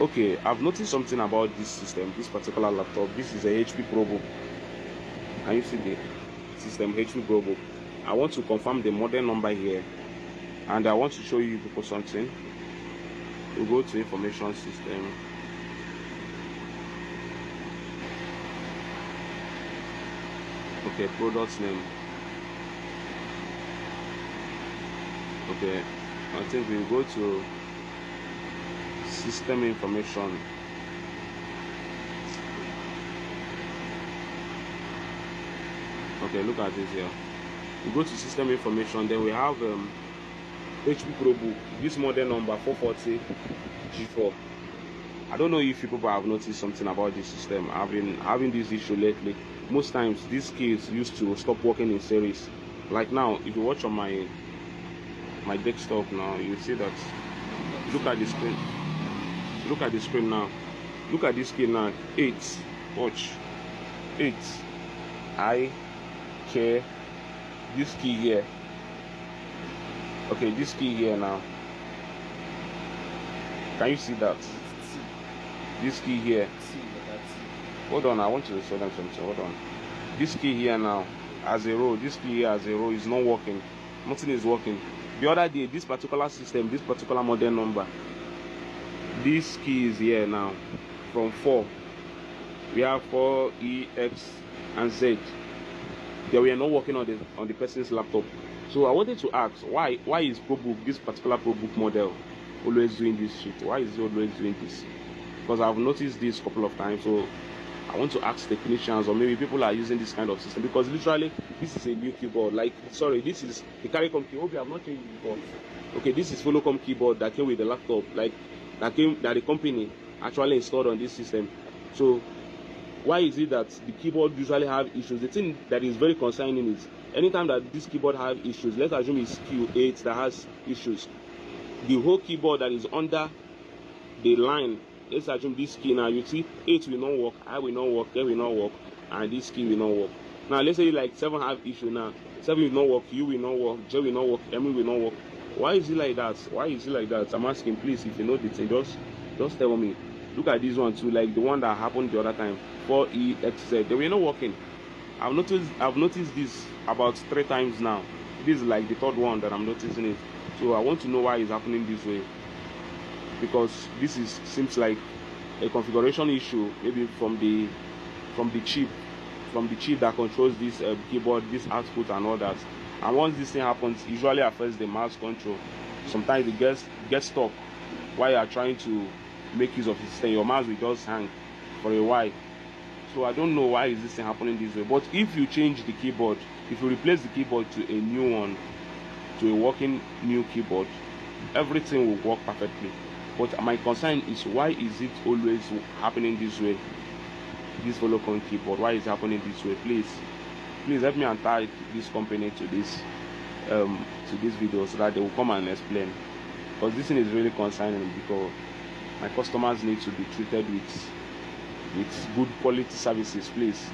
Okay, I've noticed something about this system, this particular laptop. This is a HP ProBook. Can you see the system HP ProBook? I want to confirm the model number here, and I want to show you people something. We go to information system. Okay, product name. Okay, I think we go to system information. Okay, look at this here. We go to system information, then we have HP ProBook. This model number 440 G4. I don't know if people have noticed something about this system. I've been having this issue lately. Most times these keys used to stop working in series. Like now, if you watch on my desktop now, you see that. Look at the screen. Look at the screen now. Look at this key now. 8. Watch. 8. I care. This key here. Okay, this key here now. Can you see that? This key here. Hold on, I want to show them something. Hold on. This key here now, as a row. This key here as a row is not working. Nothing is working. The other day, this particular system, this particular model number, this key is here now. From 4, we have 4, E, X, and Z. They were not working on the person's laptop. So I wanted to ask, why is ProBook, this particular ProBook model, always doing this shit? Why is it always doing this? Because I've noticed this a couple of times. So I want to ask technicians, or maybe people are using this kind of system, because literally this is a new keyboard. Like, sorry, this is the CARICOM keyboard. I've not changed it before. Okay, this is Volocom keyboard that came with the laptop, like that the company actually installed on this system. So why is it that the keyboard usually have issues? The thing that is very concerning is anytime that this keyboard have issues, let's assume it's Q8 that has issues, the whole keyboard that is under the line, let's assume this key now, you see 8 will not work, I will not work, K will not work, and this key will not work. Now let's say like 7 have issue now, 7 will not work, U will not work, J will not work, M will not work. Why is it like that? Why is it like that? I'm asking, please, if you know the thing, just tell me. Look at this one too, like the one that happened the other time, 4EXZ. They were not working. I've noticed this about 3 times now. This is like the 3rd one that I'm noticing it. So I want to know why it's happening this way, because this seems like a configuration issue, maybe from the chip that controls this keyboard, this output and all that. And once this thing happens, it usually affects the mouse control. Sometimes it gets stuck while you are trying to make use of the system. Your mouse will just hang for a while. So I don't know why is this thing happening this way. But if you change the keyboard, if you replace the keyboard to a new one, to a working new keyboard, everything will work perfectly. But my concern is, why is it always happening this way? This Volocom keyboard, why is it happening this way? Please help me and tag this company to this video, so that they will come and explain, because this thing is really concerning, because my customers need to be treated with good quality services. Please